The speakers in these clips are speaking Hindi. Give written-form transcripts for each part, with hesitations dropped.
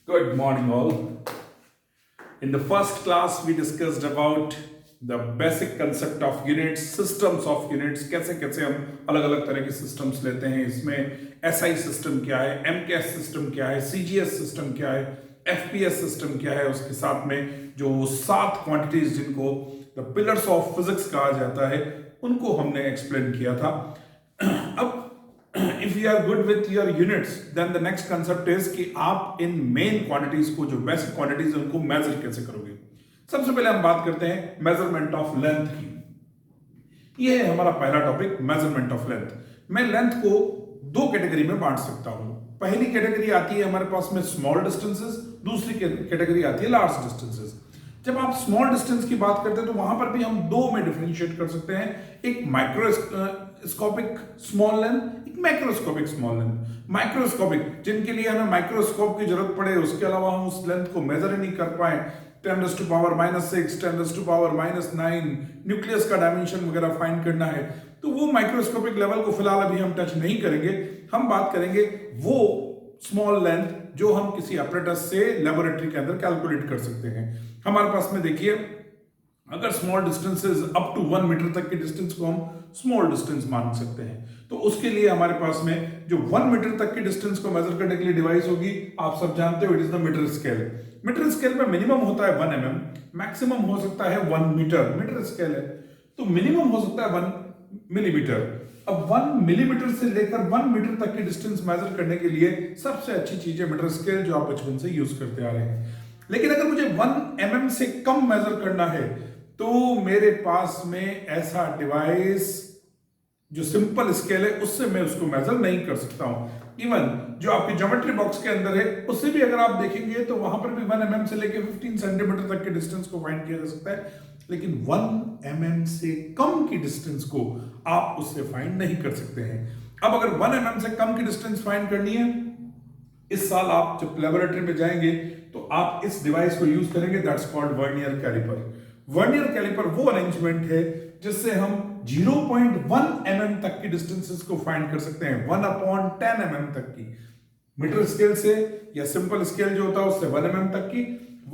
Good morning, all. In the first class, we discussed about the basic concept of units, systems of units, कैसे कैसे हम अलग अलग तरह के systems लेते हैं. इसमें SI system क्या है, MCAS system क्या है, CGS system क्या है, FPS system क्या है, उसके साथ में जो 7 quantities जिनको the pillars of physics कहा जाता है, उनको हमने explain किया था. अब if you are good with your units, then the next concept is कि आप इन main quantities को जो basic quantities हैं उनको measure कैसे करोगे. सबसे पहले हम बात करते हैं measurement of length की. ये है हमारा पहला टॉपिक, measurement of length. मैं लेंथ को दो कैटेगरी में बांट सकता हूं. पहली कैटेगरी आती है हमारे पास में स्मॉल डिस्टेंसेस, दूसरी कैटेगरी आती है लार्ज डिस्टेंसेस. जब आप स्मॉल डिस्टेंस की बात करते हैं तो वहां पर भी हम दो में डिफरेंशिएट कर सकते हैं. एक माइक्रोस्कोपिक स्मॉल लेंथ, एक मैक्रोस्कोपिक स्मॉल लेंथ. माइक्रोस्कोपिक जिनके लिए हमें माइक्रोस्कोप की जरूरत पड़े, उसके अलावा हम उस लेंथ को मेजर ही नहीं कर पाए, 10 to power -6, 10 to power -9, nucleus का डायमेंशन वगैरह फाइंड करना है, तो वो माइक्रोस्कोपिक लेवल को फिलहाल अभी हम टच नहीं करेंगे. हम बात करेंगे वो स्मॉल लेंथ जो हम किसी अपरेटस से लेबोरेटरी के अंदर कैलकुलेट कर सकते हैं. हमारे पास में देखिए, अगर small distances up to 1 metre तक की डिस्टेंस को हम स्मॉल डिस्टेंस मान सकते हैं, तो उसके लिए हमारे पास में जो 1 मीटर तक की डिस्टेंस को मेजर करने के लिए डिवाइस होगी, आप सब जानते हो, it is the metre scale. Metre scale में मिनिमम होता है 1 mm, मैक्सिमम हो सकता है 1 मीटर. मीटर स्केल है तो मिनिमम हो सकता है 1 मिलीमीटर. अब 1 मिलीमीटर से लेकर 1 मीटर तक की डिस्टेंस मेजर करने के लिए सबसे अच्छी चीज है मीटर स्केल, जो आप बचपन से यूज करते आ रहे हैं. लेकिन अगर मुझे 1 mm से कम मेजर करना है तो मेरे पास में ऐसा डिवाइस जो सिंपल स्केल है उससे मैं उसको मेजर नहीं कर सकता हूं. इवन जो आपके ज्योमेट्री बॉक्स के अंदर है उससे भी अगर आप देखेंगे तो वहां पर भी 1 mm से लेकर 15 सेंटीमीटर तक के डिस्टेंस को फाइंड किया जा सकता है, लेकिन 1 mm से कम की डिस्टेंस को आप उससे फाइंड नहीं कर सकते हैं. अब अगर 1 mm से कम की डिस्टेंस फाइंड करनी है, इस साल आप जब लेबोरेटरी में जाएंगे तो आप इस डिवाइस को यूज करेंगे, that's called vernier caliper. Vernier caliper वो अरेंजमेंट है जिससे हम 0.1 mm तक की डिस्टेंसेस को फाइंड कर सकते हैं, 1/10 mm तक की. मीटर स्केल से या सिंपल स्केल जो होता है उससे 1 mm तक की.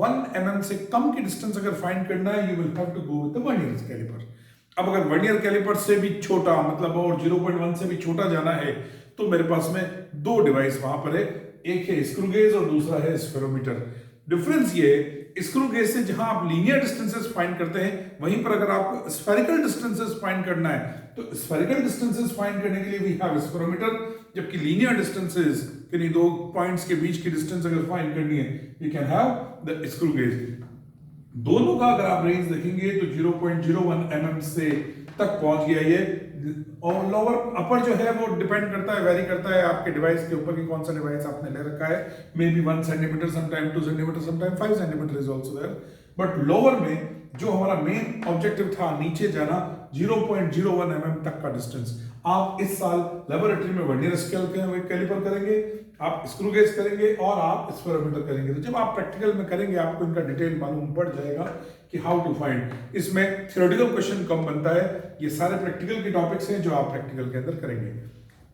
1 mm से कम की डिस्टेंस अगर फाइंड करना है, you will have to go with the vernier caliper. अब अगर वर्नियर कैलिपर से भी छोटा, मतलब और 0.1 से भी छोटा जाना है, तो मेरे पास में दो डिवाइस वहां पर है. एक है स्क्रू गेज और दूसरा है स्फेरोमीटर. डिफरेंस ये है, स्क्रू गेज से जहां आप लीनियर डिस्टेंसेस फाइंड करते हैं, वहीं पर अगर आपको स्फेरिकल डिस्टेंसेस फाइंड करना है तो स्फेरिकल डिस्टेंसेस फाइंड करने के लिए वी हैव स्फेरोमीटर. जबकि लीनियर डिस्टेंसेस यानी दो पॉइंट्स के बीच की डिस्टेंस अगर फाइंड करनी है, you can have the screw gauge. दोनों का अगर आप रेंज देखेंगे तो 0.01 mm से तक पहुंच गया ये. और लोअर अपर जो है वो डिपेंड करता है, वेरी करता है आपके डिवाइस के ऊपर कि कौन सा डिवाइस आपने ले रखा है. Maybe 1 centimetre, sometime 2 centimetre, sometime 5 centimetre is also there. But lower में जो हमारा मेन ऑब्जेक्टिव था नीचे जाना, 0.01 mm तक का डिस्टेंस. आप इस साल लेबोरेटरी में वर्नियर स्केल कैलिपर करेंगे, आप स्क्रू गेज करेंगे और आप स्फेरोमीटर करेंगे. तो जब आप प्रैक्टिकल में करेंगे आपको इनका डिटेल मालूम पड़ जाएगा कि हाउ टू फाइंड. इसमें थ्योरेटिकल क्वेश्चन कम बनता है, ये सारे प्रैक्टिकल के टॉपिक्स हैं जो आप प्रैक्टिकल के अंदर करेंगे.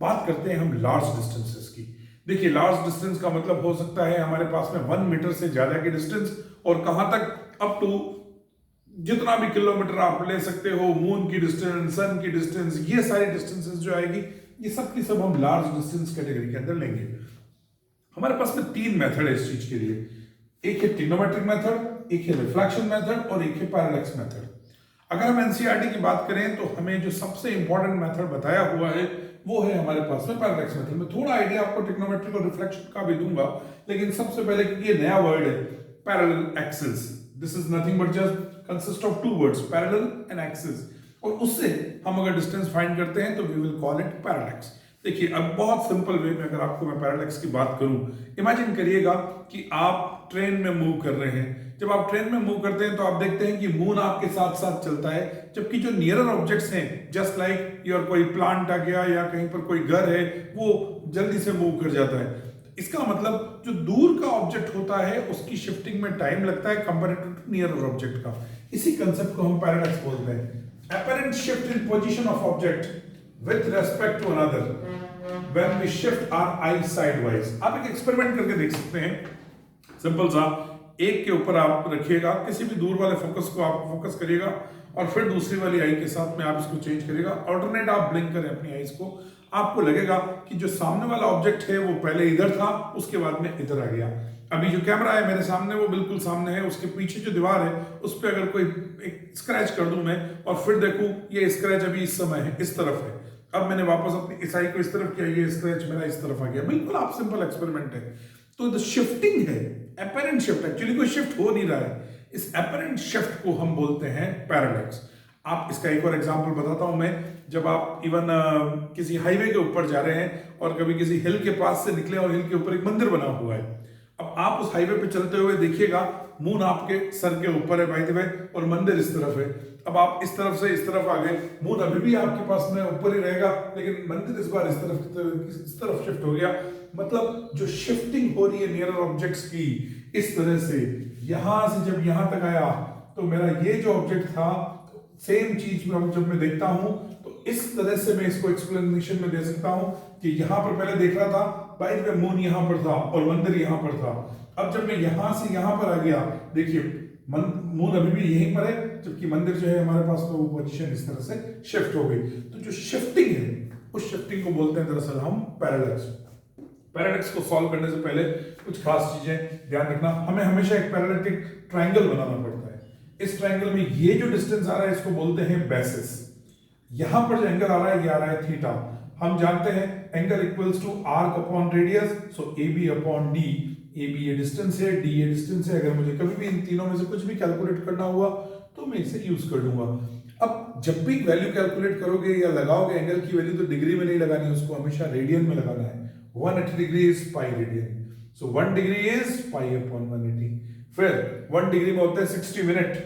बात करते हैं हम लार्ज डिस्टेंसेस की. देखिए, लार्ज डिस्टेंस का मतलब हो सकता है हमारे पास में 1 मीटर से ज्यादा की डिस्टेंस, और कहां तक, अप टू जितना भी किलोमीटर आप ले सकते हो, मून की डिस्टेंस, सन की डिस्टेंस, ये सारी डिस्टेंसेस जो आएगी, ये सब की सब हम लार्ज डिस्टेंस कैटेगरी के अंदर लेंगे. हमारे पास में 3 मेथड है इस चीज के लिए. एक है ट्रिग्नोमेट्रिक मेथड, एक है रिफ्लेक्शन मेथड और एक है पैरालैक्स मेथड. अगर हम एनसीईआरटी की बात करें तो हमें जो सबसे इंपॉर्टेंट मेथड बताया हुआ है वो है हमारे पास में पैरालैक्स मेथड. में थोड़ा आइडिया आपको ट्रिग्नोमेट्रिक और रिफ्लेक्शन का भी दूंगा, लेकिन सबसे पहले, क्योंकि ये नया वर्ड है, parallel axis. This is nothing but just consist of 2 words, parallel and axis. और उससे हम अगर डिस्टेंस फाइंड करते हैं तो we will call it parallax. देखिए, अब बहुत सिंपल वे में अगर आपको मैं पैरालैक्स की बात करूं, इमेजिन करिएगा कि आप ट्रेन में मूव कर रहे हैं. जब आप ट्रेन में मूव करते हैं तो आप देखते हैं कि मून आपके साथ साथ चलता है, जबकि जो नियरर ऑब्जेक्ट्स हैं, जस्ट लाइक योर कोई प्लांट आ गया या कहीं पर कोई घर है, वो जल्दी से मूव कर जाता है. इसका मतलब जो दूर का ऑब्जेक्ट होता है उसकी शिफ्टिंग में टाइम लगता है कंपैरेटिव टू नियरर ऑब्जेक्ट का. इसी कंसेप्ट को हम पैरालैक्स बोलते हैं. apparent shift in position of object with respect to another when we shift our eyes sidewise. आप एक एक्सपेरिमेंट करके देख सकते हैं. सिंपल सा, एक के ऊपर आप रखिएगा, किसी भी दूर वाले फोकस को आप फोकस करिएगा और फिर दूसरी वाली आई के साथ में आप इसको चेंज करिएगा। ऑल्टरनेट आप ब्लिंक करें अपनी आईज को, आपको लगेगा कि जो सामने वाला ऑब्जेक्ट है वो पहले इधर था, उसके बाद में इधर आ गया। अभी जो कैमरा है मेरे सामने वो बिल्कुल सामने है, उसके पीछे जो दीवार है उस पर अगर कोई एक स्क्रैच कर दूं मैं और फिर देखूं ये स्क्रैच अभी इस समय है, इस तरफ है, अब मैंने वापस अपनी इस आई को इस तरफ किया, ये स्क्रैच मेरा इस तरफ आ गया। बिल्कुल आप सिंपल एक्सपेरिमेंट है। तो द शिफ्टिंग है, एपेरेंट शिफ्ट, एक्चुअली कोई शिफ्ट हो नहीं रहा है, इस एपेरेंट शिफ्ट को हम बोलते हैं पैरालैक्स। आप इसका एक और एग्जांपल बताता हूं मैं। जब आप इवन किसी हाईवे के ऊपर जा रहे हैं और कभी किसी हिल के पास से निकले और हिल के ऊपर एक मंदिर बना हुआ है, अब आप उस हाईवे पे चलते हुए देखिएगा मून आपके सर के ऊपर है बाय द वे और मंदिर इस तरफ है। अब आप इस तरफ से इस तरफ आ गए, मून अभी भी आपके पास में ऊपर ही रहेगा, लेकिन मंदिर इस बार इस तरफ शिफ्ट हो गया। मतलब जो शिफ्टिंग हो रही है नियर ऑब्जेक्ट्स की, इस तरह से यहां से जब यहां तक आया तो मेरा ये जो ऑब्जेक्ट था सेम चीज में जब मैं देखता हूं तो इस तरह से मैं इसको एक्सप्लेनेशन में दे सकता हूं कि यहां पर पहले देख रहा था बाय द वे मून यहां पर था और मंदिर यहां पर था। अब जब मैं यहां से यहां पर आ गया, देखिए मून अभी भी यहीं पर है, जबकि मंदिर जो है हमारे पास तो वो पोजीशन इस तरह से शिफ्ट हो गई। तो जो शिफ्टिंग है उस शिफ्टिंग को बोलते हैं दरअसल हम पैरालैक्स। पैरालैक्स को सॉल्व करने से पहले कुछ खास चीजें ध्यान रखना, हमें हमेशा एक पैरालैक्टिक ट्रायंगल बनाना पड़ता है। इस ट्रायंगल में ये जो डिस्टेंस आ रहा है इसको बोलते हैं बेसिस। यहां पर जो एंगल आ रहा है ये आ रहा है थीटा। हम जानते हैं angle equals to arc upon radius, so A B upon D. A B ये डिस्टेंस है, डी ये डिस्टेंस है। अगर मुझे कभी भी इन तीनों में से कुछ भी कैलकुलेट करना हुआ तो मैं इसे यूज कर लूंगा। अब जब भी वैल्यू कैलकुलेट करोगे या लगाओगे एंगल की वैल्यू तो डिग्री में नहीं लगानी, उसको हमेशा रेडियन में लगाना है। 180 degree is pi radian, so 1 degree is pi upon 180। फिर 1 डिग्री में होता है 60 minute,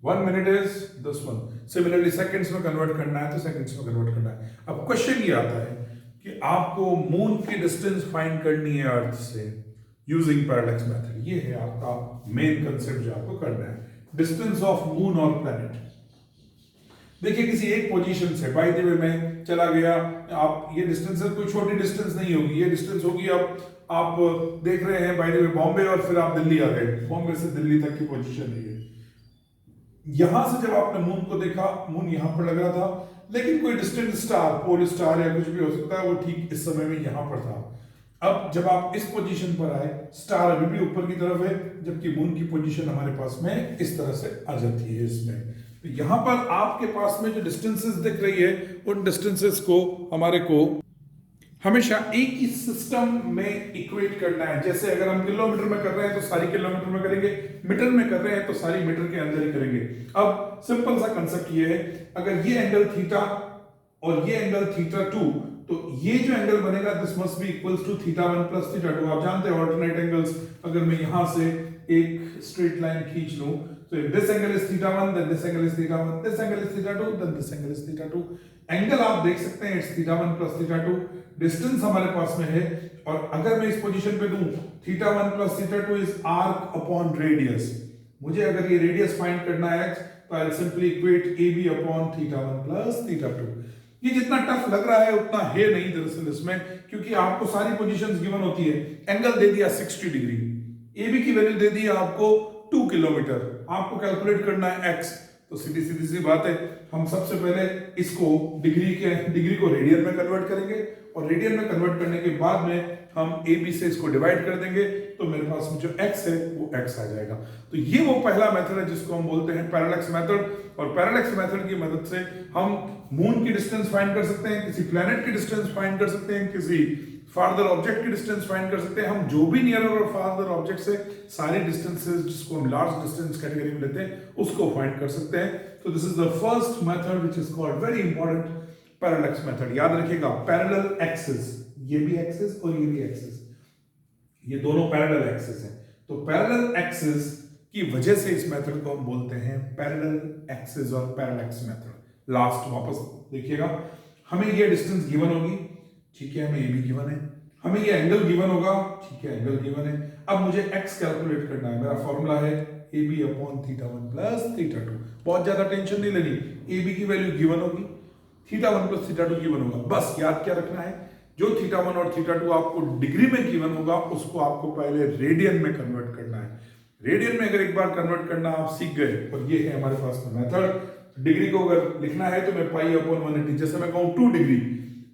1 minute is this one. Similarly seconds में कन्वर्ट करना है तो सेकंड्स में कन्वर्ट करना है। अब क्वेश्चन ये आता है कि आपको मून की डिस्टेंस फाइंड करनी है अर्थ से यूजिंग पैरालैक्स मेथड। ये है आपका मेन कंसेप्ट जो आपको करना है, डिस्टेंस ऑफ मून और प्लैनेट। देखिए किसी एक पोजीशन से बाय द वे मैं चला गया, आप ये डिस्टेंस कोई छोटी डिस्टेंस नहीं होगी, ये डिस्टेंस होगी अब आप देख रहे हैं बाय द वे बॉम्बे और फिर आप दिल्ली आ गए, बॉम्बे से दिल्ली तक की पोजीशन है। यहां से जब आपने मून को देखा, मून यहां पर लग रहा था, लेकिन कोई डिस्टेंट स्टार, पोल स्टार या कुछ भी हो सकता है, वो ठीक इस समय में यहां पर था। अब जब आप इस पोजीशन पर आए, स्टार अभी भी ऊपर की तरफ है, जबकि मून की पोजीशन हमारे पास में इस तरह से आ जाती है इसमें। तो यहां पर आपके पास में जो डिस्टेंसेस दिख रही है, उन डिस्टेंसेस को हमारे को हमेशा एक ही सिस्टम में इक्वेट करना है। जैसे अगर हम किलोमीटर में कर रहे हैं तो सारी किलोमीटर में करेंगे, मीटर में कर रहे हैं तो सारी मीटर के अंदर ही करेंगे। अब सिंपल सा कंसेप्ट ये है, अगर ये एंगल थीटा और ये एंगल थीटा 2, तो ये जो एंगल बनेगा this must be equals to theta 1 plus theta 2। आप जानते हैं ऑल्टरनेट एंगल्स, अगर मैं यहां से एक स्ट्रेट लाइन खींच लूं तो if this angle is theta 1 then this angle is theta 1, this angle is theta 2 then this angle is theta 2। Angle आप देख सकते हैं it's theta 1 plus theta 2, distance हमारे पास में है। और अगर मैं इस पोजीशन पे दूं theta 1 plus theta 2 is arc upon radius, मुझे अगर ये रेडियस फाइंड करना है x तो I'll simply equate AB upon theta 1 plus theta 2। ये जितना टफ लग रहा है उतना है नहीं दरअसल इसमें, क्योंकि आपको सारी पोजीशंस गिवन होती है। एंगल दे दिया 60 डिग्री, AB की वैल्यू दे दी आपको 2 किलोमीटर, आपको कैलकुलेट करना है x। तो सीधी सीधी सी बात है, हम सबसे पहले इसको डिग्री को रेडियन में कन्वर्ट करेंगे और रेडियन में कन्वर्ट करने के बाद में हम AB से इसको डिवाइड कर देंगे, तो मेरे पास में जो x है वो x आ जाएगा। तो ये वो पहला मेथड है जिसको हम बोलते हैं पैरालैक्स मेथड। और पैरालैक्स मेथड की मदद से हम मून की डिस्टेंस फाइंड कर सकते हैं, किसी प्लैनेट की डिस्टेंस फाइंड कर सकते हैं, किसी फार्दर ऑब्जेक्ट की डिस्टेंस फाइंड कर सकते हैं। हम जो भी नियर और फार्दर ऑब्जेक्ट से सारी डिस्टेंसेस जिसको हम लार्ज डिस्टेंस कैटेगरी में लेते हैं उसको फाइंड कर सकते हैं। तो this is the first method which is called very important parallax method. याद रखिएगा पैरेलल एक्सिस, ये भी एक्सिस और ये भी एक्सिस, ये दोनों पैरेलल एक्सिस हैं। तो पैरेलल एक्सिस की वजह से इस मेथड को हम बोलते हैं पैरेलल एक्सिस और पैरालैक्स मेथड। लास्ट वापस देखिएगा, हमें ये डिस्टेंस गिवन होगी, ठीक है, हमें ये भी गिवन है, हमें ये एंगल गिवन होगा, ठीक है, एंगल गिवन है। अब मुझे x कैलकुलेट करना है, मेरा फॉर्मूला है AB upon theta 1 plus theta 2। बहुत ज्यादा टेंशन नहीं लेनी, AB की वैल्यू गिवन होगी, थीटा 1 प्लस थीटा 2 गिवन होगा। बस याद क्या रखना है, जो θ1 और θ2 आपको डिग्री में गिवन होगा उसको आपको पहले रेडियन में कन्वर्ट करना है। रेडियन में अगर एक बार कन्वर्ट करना आप सीख गए, और ये है हमारे पास का मेथड। डिग्री को अगर लिखना है तो मैं पाई अपॉन 180, जैसे मैं कहूं 2 डिग्री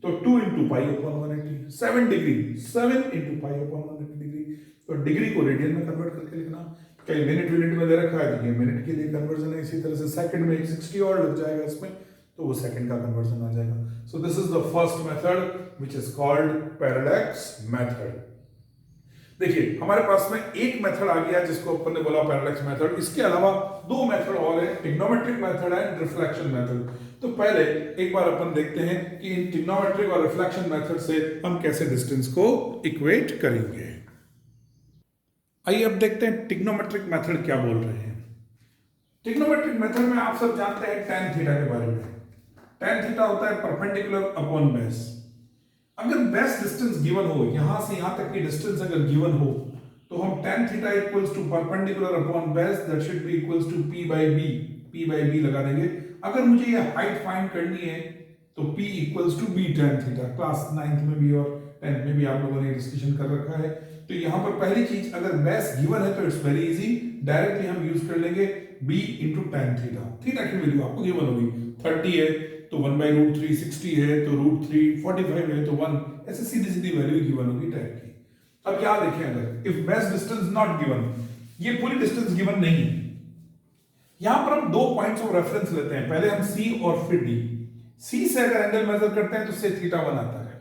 तो 2 into pi upon 180, 7 degree 7 into pi upon 180 degree. तो डिग्री को रेडियन में कन्वर्ट करके लिखना। कई मिनट में दे रखा है तो ये मिनट के लिए कन्वर्जन है। इसी तरह से सेकंड में 60 और लग जाएगा इसमें, तो वो सेकंड का कन्वर्जन आ जाएगा। So this is the first method which is called parallax method. देखिए हमारे पास में एक मेथड आ गया जिसको अपन ने बोला पैरेलैक्स मेथड। इसके अलावा दो मेथड और है, trigonometric method and reflection method. तो पहले एक बार अपन देखते हैं कि इन ट्रिग्नोमेट्रिक और रिफ्लेक्शन मेथड से हम कैसे डिस्टेंस को इक्वेट करेंगे। आइए अब देखते हैं ट्रिग्नोमेट्रिक मेथड क्या बोल रहे हैं। ट्रिग्नोमेट्रिक मेथड में आप सब जानते हैं tan थीटा के बारे में। tan थीटा होता है परपेंडिकुलर अपॉन बेस। अगर बेस डिस्टेंस गिवन हो, यहां से यहां तक की डिस्टेंस अगर गिवन हो, तो हम tan theta equals to perpendicular upon base that should be equals to p by b लगा देंगे। अगर मुझे ये हाइट फाइंड करनी है तो p equals to b tan theta. Class 9th में भी और 10th में भी आप लोगों ने डिस्कशन कर रखा है। तो यहां पर पहली चीज, अगर बेस गिवन है तो इट्स वेरी इजी, डायरेक्टली हम यूज कर लेंगे b into tan theta. Theta की वैल्यू आपको गिवन होगी, 30 है तो 1 बाई रूट 3, 60 है तो रूट 3, 45 है तो 1, ऐसे सीधी सीधी वैल्यू गिवन होगी टाइप की। अब क्या देखें, अगर if base distance not given, ये पूरी डिस्टेंस गिवन नहीं है, यहां पर हम दो पॉइंट्स ऑफ रेफरेंस लेते हैं, पहले हम C और फिर D। C से अगर एंगल मेजर करते हैं तो से θ1 आता है,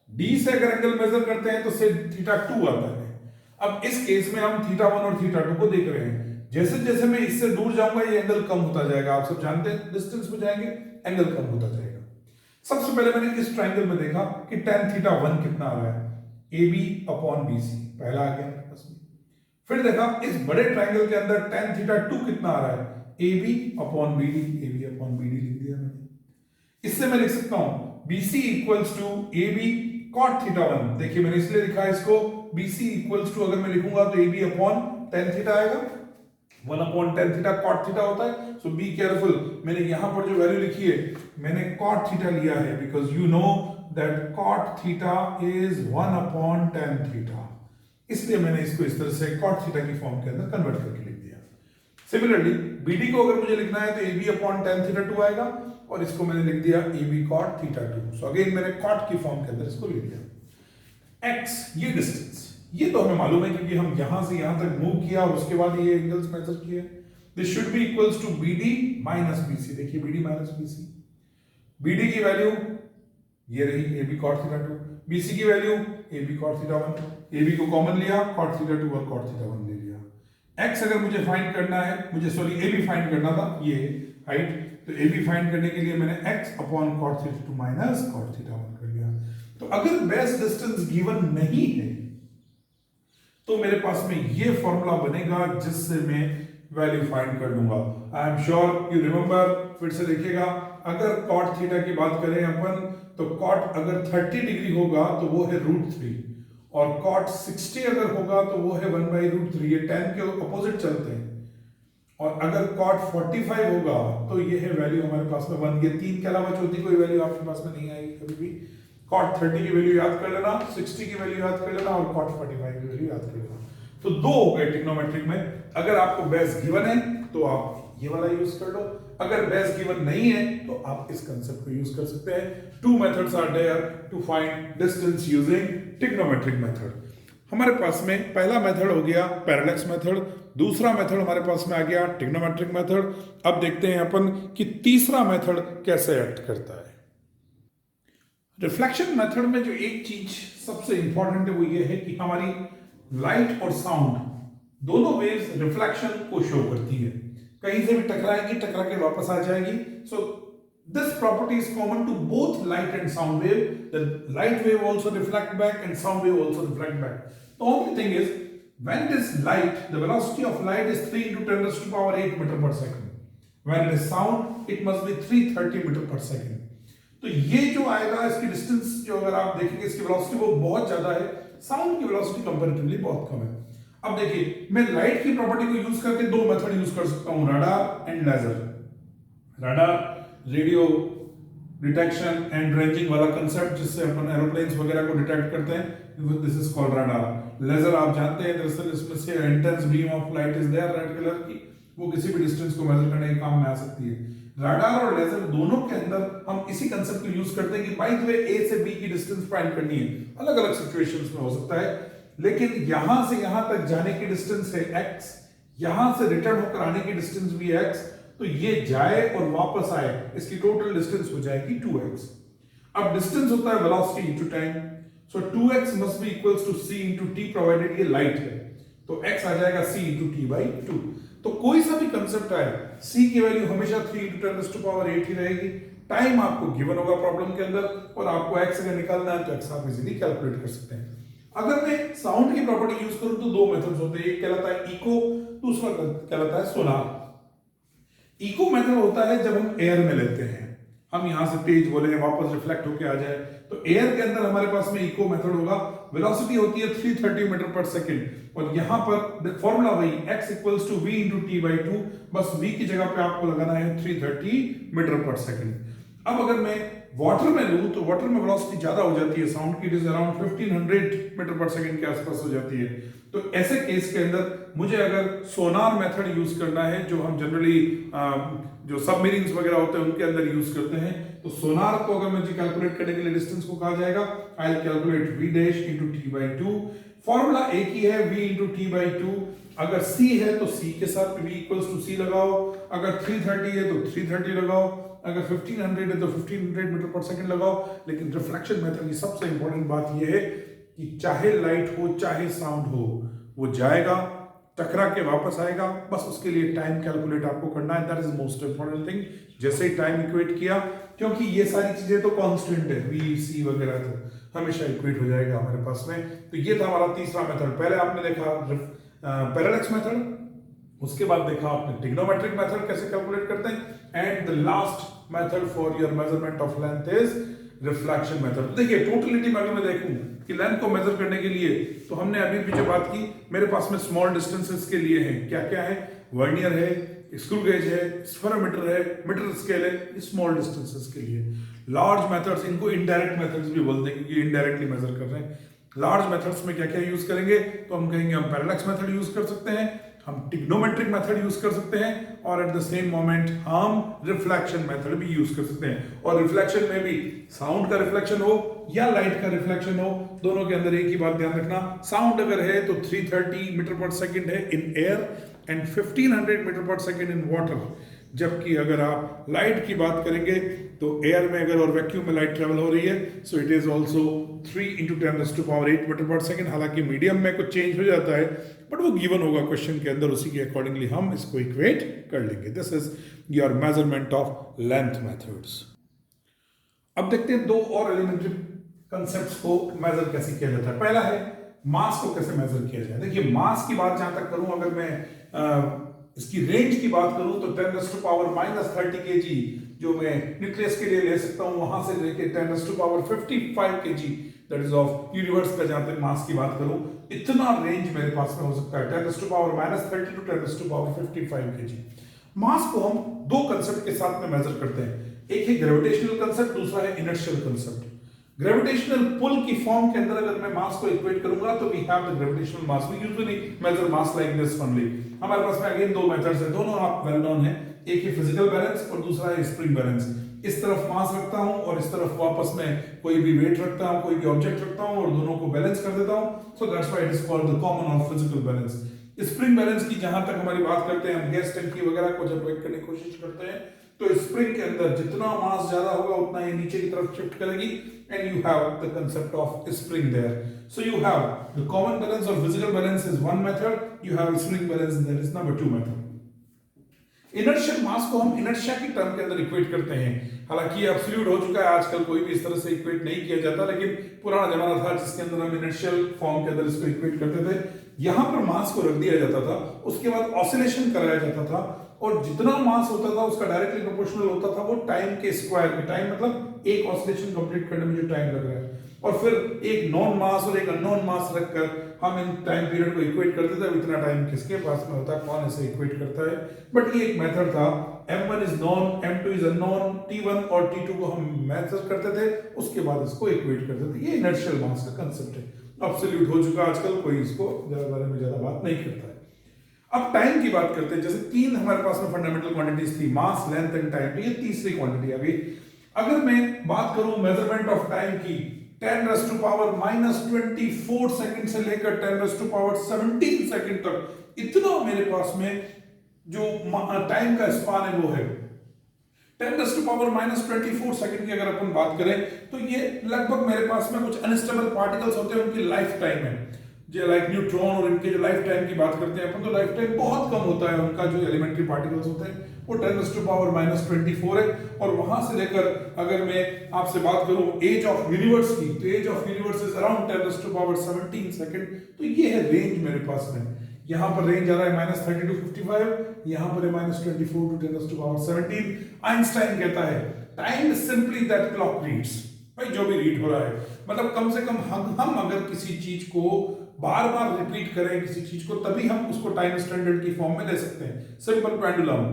D से अगर एंगल मेजर करते हैं तो से θ2 आता है। अब इस केस में हम θ1 और θ2 को देख रहे हैं। जैसे जैसे मैं इससे दूर जाऊंगा ये एंगल कम होता जाएगा। आप सब जानते हैं डिस्टेंस में जाएंगे एंगल कम होता जाएगा। सबसे पहले मैंने इस ट्रायंगल में देखा कि tan θ1 कितना आ रहा है, AB अपॉन BC, पहला आ गया मेरे पास में। फिर देखा इस बड़े ट्रायंगल के अंदर tan θ2 कितना आ रहा है, AB upon BD, AB upon BD लिख दिया मैंने। इससे मैं लिख सकता हूं BC equals to AB cot θ1। देखिए मैंने इसलिए लिखा है इसको BC इक्वल्स टू, अगर मैं लिखूंगा तो AB अपॉन tan θ आएगा, 1 अपॉन tan θ cot θ होता है। सो बी केयरफुल, मैंने यहां पर जो वैल्यू लिखी है मैंने cot θ लिया है because you know that cot θ इज 1 अपॉन tan θ। इसलिए मैंने इसको इस तरह से cot θ की फॉर्म के अंदर कन्वर्ट करके लिख दिया। सिमिलरली BD को अगर मुझे लिखना है तो AB अपॉन tan θ2 आएगा, और इसको मैंने लिख दिया AB cot θ2। सो अगेन मैंने cot की फॉर्म के अंदर इसको लिख दिया। x ये डिस्टेंस, ये तो हमें मालूम है क्योंकि हम यहां से यहां तक मूव किया और उसके बाद ये एंगल्स मेजर किए। This should be equals to BD minus BC। देखिए BD माइनस BC, BD की वैल्यू ये रही AB cot θ2, BC की वैल्यू AB cot θ1। AB को कॉमन लिया, cot θ2 और cot θ1 ले लिया। x अगर मुझे फाइंड करना है, मुझे सॉरी AB फाइंड करना था, ये हाइट, तो AB फाइंड करने के लिए मैंने x upon cot θ2 minus cot θ1 कर लिया। तो अगर बेस डिस्टेंस गिवन नहीं है तो मेरे पास में ये फॉर्मूला बनेगा जिससे मैं वैल्यू फाइंड कर लूंगा। I am sure you remember, फिर से देखिएगा, अगर cot θ की बात करें अपन तो cot अगर 30 डिग्री होगा तो वो है √3, और cot 60 अगर होगा तो वो है 1 बाई √3। ये tan के अपोजिट चलते हैं। और अगर cot 45 होगा तो ये है वैल्यू हमारे पास में 1। ये 3 के अलावा चौथी कोई वैल्यू आपके पास में नहीं आएगी कभी भी। cot 30 की वैल्यू याद कर लेना, 60 की वैल्यू याद कर लेना, और cot 45 की वैल्यू याद कर लेना। तो दो हो गए ट्रिग्नोमेट्रिक में। अगर आपको बेस गिवन है तो आप ये वाला यूज कर लो, अगर बेस गिवन नहीं है तो आप इस कंसेप्ट को यूज कर सकते हैं। Two methods are there to find distance using trigonometric method. हमारे पास में पहला मेथड हो गया पैरेलैक्स मेथड, दूसरा मेथड हमारे पास में आ गया ट्रिग्नोमेट्रिक मेथड। अब देखते हैं अपन कि तीसरा मेथड कैसे एक्ट करता है। रिफ्लेक्शन मेथड में जो एक चीज सबसे इंपॉर्टेंट है वो ये है कि हमारी लाइट और साउंड दोनों वेव्स रिफ्लेक्शन को शो करती है। कहीं से भी टकराएगी, टकरा के वापस आ जाएगी। So this property is common to both light and sound wave. The light wave also reflect back and sound wave also reflect back. The only thing is when it is light, the velocity of light is 3 into 10 raised to power 8 meter per second. When it is sound, it must be 330 meter per second. तो ये जो आएगा इसकी डिस्टेंस जो अगर आप देखेंगे इसकी वेलोसिटी वो बहुत ज्यादा है, साउंड की वेलोसिटी कंपैरेटिवली बहुत कम है। अब देखिए मैं लाइट की प्रॉपर्टी को यूज करके दो मेथड यूज कर सकता हूं, radar and laser. Radar radio detection and ranging वाला कंसेप्ट जिससे अपन एरोप्लेन्स वगैरह को डिटेक्ट करते हैं, this is called radar. Laser आप जानते हैं दरअसल इसमें से intense beam of light is there red colour की, वो किसी भी डिस्टेंस को मेजर करने के काम में आ सकती है। रडार और लेजर दोनों के अंदर हम इसी कंसेप्ट को यूज करते हैं कि बाय द वे ए से बी की डिस्टेंस फाइंड करनी है। अलग अलग सिचुएशंस में हो सकता है, लेकिन यहां से यहां तक जाने की डिस्टेंस है x, यहां से रिटर्न होकर आने की डिस्टेंस भी है x, तो ये जाए और वापस आए, इसकी टोटल डिस्टेंस हो जाएगी 2x। अब डिस्टेंस होता है velocity into time, so 2x must be equals to c into t provided ये लाइट है, तो x आ जाएगा c इनटू t बाई 2। तो कोई सा भी कंसेप्ट आए, c की वैल्यू हमेशा 3 इनटू 10 टू पावर 8 ही रहेगी। टाइम आपको गिवन होगा प्रॉब्लम के अंदर, और आपको x अगर निकालना है तो x आप इजीली कैलकुलेट कर सकते हैं। अगर मैं साउंड की प्रॉपर्टी यूज करूं तो दो मेथड्स होते हैं, एक कहलाता है इको, दूसरा कहलाता है सोनार। इको मेथड होता है जब हम एयर में लेते हैं, हम यहां से तेज बोले वापस रिफ्लेक्ट होके आ जाए, तो एयर के अंदर हमारे पास में इको मेथड होगा। वेलोसिटी होती है 330 मीटर पर सेकंड, और यहां पर फॉर्मूला वही x equals to v into t by 2, बस v की जगह पे आपको लगाना है 330 मीटर पर सेकंड। अब अगर मैं वाटर में लूं तो वाटर में वेलोसिटी ज्यादा हो जाती है, साउंड की it is around 1500 metre per second के आसपास हो जाती है। तो ऐसे केस के अंदर मुझे अगर सोनार मेथड यूज करना है, जो हम जनरली जो सबमरीन्स वगैरह होते हैं उनके अंदर यूज करते हैं, तो सोनार को अगर मुझे कैलकुलेट करने के लिए डिस्टेंस को कहा जाएगा, I will calculate v dash into t by 2। Formula एक ही है, v इनटू t बाई 2। अगर c है तो c के साथ v इक्वल्स टू c लगाओ, अगर 330 है तो 330 लगाओ, अगर 1500 है तो 1500 मीटर पर सेकंड लगाओ। लेकिन रिफ्लेक्शन मेथड की सबसे इंपॉर्टेंट बात यह है कि चाहे लाइट हो चाहे साउंड हो, वो जाएगा, टकरा के वापस आएगा, बस उसके लिए टाइम कैलकुलेट आपको करना है, that is most important thing. जैसे ही टाइम इक्वेट किया, क्योंकि ये सारी चीजें तो कांस्टेंट है, v c वगैरह तो हमेशा इक्वेट हो जाएगा हमारे पास में। तो ये था हमारा तीसरा मेथड। पहले आपने देखा पैरेलैक्स मेथड, उसके बाद देखा आपने ट्रिग्नोमेट्रिक मेथड कैसे कैलकुलेट करते हैं, and the last method for your measurement of length is reflection method. देखिए टोटलिटी में अगर मैं देखूं कि लेंथ को मेजर करने के लिए, तो हमने अभी पीछे बात की, मेरे पास में स्मॉल डिस्टेंसेस के लिए है, क्या क्या है, वर्नियर है, स्क्रू गेज है, स्फेरोमीटर है, मीटर स्केल है, स्मॉल डिस्टेंसेस के लिए। लार्ज मेथड्स, इनको इनडायरेक्ट मेथड्स भी बोलते हैं क्योंकि इनडायरेक्टली मेजर कर रहे हैं। लार्ज मेथड्स में क्या क्या यूज करेंगे, तो हम कहेंगे हम पैरेलैक्स मेथड यूज कर सकते हैं, हम ट्रिग्नोमेट्रिक मेथड यूज कर सकते हैं, और एट द सेम मोमेंट हम रिफ्लेक्शन मेथड भी यूज कर सकते हैं। और रिफ्लेक्शन में भी साउंड का रिफ्लेक्शन हो या लाइट का रिफ्लेक्शन हो, दोनों के अंदर एक ही बात ध्यान रखना, साउंड अगर है तो 330 मीटर पर सेकंड है in air and 1500 metre per second in water. जबकि अगर आप लाइट की बात करेंगे तो एयर में अगर और वैक्यूम में लाइट ट्रेवल हो रही है, so it is also 3 into 10 to power 8 metre per second. हालांकि मीडियम में कुछ चेंज हो जाता है, बट वो गिवन होगा क्वेश्चन के अंदर, उसी के अकॉर्डिंगली हम इसको इक्वेट कर लेंगे। This is your measurement of length methods. अब देखते हैं दो और एलिमेंट्री कंसेप्ट्स को मेजर कैसे किया जाता है। पहला है मास को कैसे मेजर किया जाए। देखिए मास की बात जहां तक करूं, अगर मैं इसकी रेंज की बात करूं तो 10 टू पावर -30 kg जो मैं न्यूक्लियस के लिए ले सकता हूं, वहां से लेके 10 to power 55 kg that is of universe का जहां तक मास की बात करूं, इतना रेंज मेरे पास में हो सकता है, 10 to power -30 to 10 to power 55 kg। Mass को हम दो कंसेप्ट के साथ में मेजर करते हैं, एक है ग्रेविटेशनल कंसेप्ट, दूसरा है इनर्शियल कंसेप्ट। ग्रेविटेशनल पुल की फॉर्म के अंदर अगर मैं मास को इक्वेट करूंगा तो we have the gravitational mass, we usually measure mass like this only. हमारे पास में अगेन दो मेथड्स हैं, दोनों आप वेल नोन है, एक है फिजिकल बैलेंस और दूसरा है स्प्रिंग बैलेंस। इस तरफ मास रखता हूं और इस तरफ वापस में कोई भी वेट रखता हूं, कोई भी ऑब्जेक्ट रखता हूं और दोनों को बैलेंस कर देता हूं, so that's why it is called the common of physical balance. Spring balance की जहां तक हमारी बात करते हैं, हम गैस टंकी वगैरह को जब वेट करने की कोशिश करते हैं तो स्प्रिंग के अंदर जितना मास ज्यादा होगा उतना ये नीचे की तरफ शिफ्ट करेगी, and you have the concept of spring there. So you have the common balance or physical balance is one method, you have spring balance that is number 2 method. Inertial मास को हम इनर्शिया की टर्म के अंदर इक्वेट करते हैं। हालांकि ये एब्सोल्यूट हो चुका है, आजकल कोई भी इस तरह से इक्वेट नहीं किया जाता, लेकिन पुराना जमाना था जिसके अंदर हम इनर्शियल फॉर्म के अंदर इसको इक्वेट करते थे। यहां पर मास को रख दिया जाता था, उसके बाद ऑसिलेशन कराया जाता था, और जितना मास होता था उसका डायरेक्टली प्रोपोर्शनल होता था वो टाइम के स्क्वायर के, टाइम मतलब एक ऑसिलेशन कंप्लीट करने में जो टाइम लग रहा है, और फिर एक नॉन मास और एक अननोन मास रखकर हम इन टाइम पीरियड को इक्वेट करते थे। इतना टाइम किसके पास में होता है, कौन इसे इक्वेट करता है। बट ये एक मेथड था, m1 is non, m2 is unknown, t1 और t2 को हम मेजर करते थे, उसके बाद इसको इक्वेट करते थे। ये इनर्शियल मास का कंसेप्ट है, अब्सोल्यूट हो चुका आजकल, कोई इसको बारे में ज्यादा बात नहीं करता है। अब टाइम की बात करते हैं। जैसे तीन हमारे पास में फंडामेंटल क्वांटिटीज थी, मास, लेंथ एंड टाइम, ये तीसरी क्वांटिटी आ गई। अगर मैं बात करूं मेजरमेंट ऑफ टाइम की, 10⁻⁻24 सेकंड से लेकर 10⁻17 सेकंड तक, इतना मेरे पास में जो टाइम का स्पान है वो है। 10⁻⁻24 सेकंड की अगर अपन बात करें तो ये लगभग मेरे पास में कुछ अनस्टेबल पार्टिकल्स होते हैं, उनकी लाइफ टाइम है, जो लाइक न्यूट्रॉन, और इनके जो लाइफ टाइम की बात करते हैं अपन, तो लाइफ टाइम बहुत कम होता है उनका। जो एलिमेंट्री पार्टिकल्स होते हैं वो 10⁻⁻24 है। और वहां से लेकर अगर मैं आपसे बात करूं एज ऑफ यूनिवर्स की, तो age of universe is around 10⁻17 second. तो ये है रेंज मेरे पास में। यहां पर रेंज आ रहा है -30 to 55, यहां पर है -24 to 10⁻17। आइंस्टाइन कहता है time is simply that clock reads, भाई जो भी रीड हो रहा है, मतलब कम से कम हम अगर किसी चीज को बार बार रिपीट करें किसी चीज को, तभी हम उसको टाइम स्टैंडर्ड की फॉर्म में ले सकते हैं। सिंपल पेंडुलम,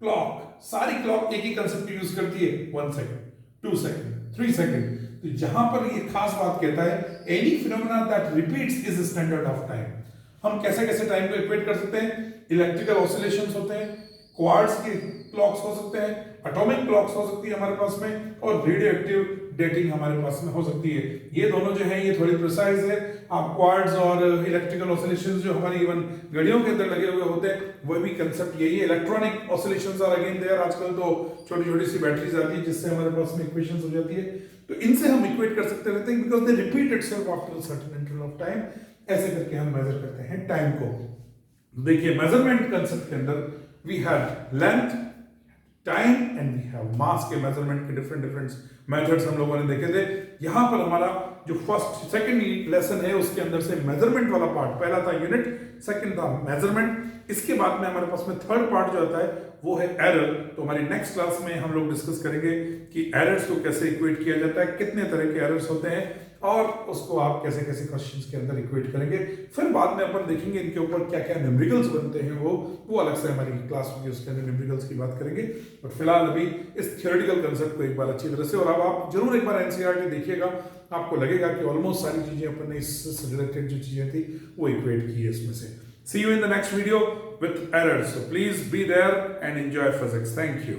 क्लॉक, सारी क्लॉक एक ही कंसेप्ट यूज करती है, 1 सेकंड, 2 सेकंड, 3 सेकंड। तो जहां पर ये खास बात कहता है any phenomena that repeats is standard of time. हम कैसे कैसे टाइम को इक्वेट कर सकते हैं, इलेक्ट्रिकल ऑसिलेशंस होते हैं, क्वार्ट्ज के क्लॉक्स हो सकते हैं, एटॉमिक क्लॉक्स हो सकती है हमारे पास में, और रेडियो एक्टिव डेटिंग हमारे पास में हो सकती है। ये दोनों जो है ये थोड़ी प्रिसाइज है। आप क्वार्ट्ज और इलेक्ट्रिकल ऑसिलेशंस जो हमारी इवन घड़ियों के अंदर लगे हुए होते हैं, वो भी कंसेप्ट यही है। Electronic oscillations are again there. आजकल तो छोटी छोटी सी बैटरीज आती है जिससे हमारे पास में इक्वेशंस हो जाती है, तो इनसे हम इक्वेट कर सकते रहते हैं, because they repeat itself after a certain interval of time. ऐसे करके हम मेजर करते हैं टाइम को। देखिए मेजरमेंट कंसेप्ट के अंदर we have length, time and we have mass के मेजरमेंट के डिफरेंट मेथड्स हम लोगों ने देखे थे। यहां पर हमारा जो फर्स्ट सेकंड लेसन है उसके अंदर से मेजरमेंट वाला पार्ट, पहला था यूनिट, सेकंड था मेजरमेंट। इसके बाद में हमारे पास में थर्ड पार्ट जो आता है वो है एरर। तो हमारी नेक्स्ट क्लास में हम लोग डिस्कस करेंगे कि एरर्स को कैसे इक्वेट किया जाता है, कितने तरह के एरर्स होते हैं, और उसको आप कैसे कैसे क्वेश्चंस के अंदर इक्वेट करेंगे। फिर बाद में अपन देखेंगे इनके ऊपर क्या क्या न्यूमेरिकल्स बनते हैं, वो अलग से हमारी क्लास होगी, उसके अंदर न्यूमेरिकल्स की बात करेंगे। बट फिलहाल अभी इस थियोरेटिकल कंसेप्ट को एक बार अच्छी तरह से, और अब आप जरूर एक बार एनसीईआरटी देखिएगा, आपको लगेगा कि ऑलमोस्ट सारी चीजें अपन ने इससे रिलेटेड जो चीजें थी वो इक्वेट की है इसमें से। See you in the next video with errors. So please be there and enjoy physics. Thank you.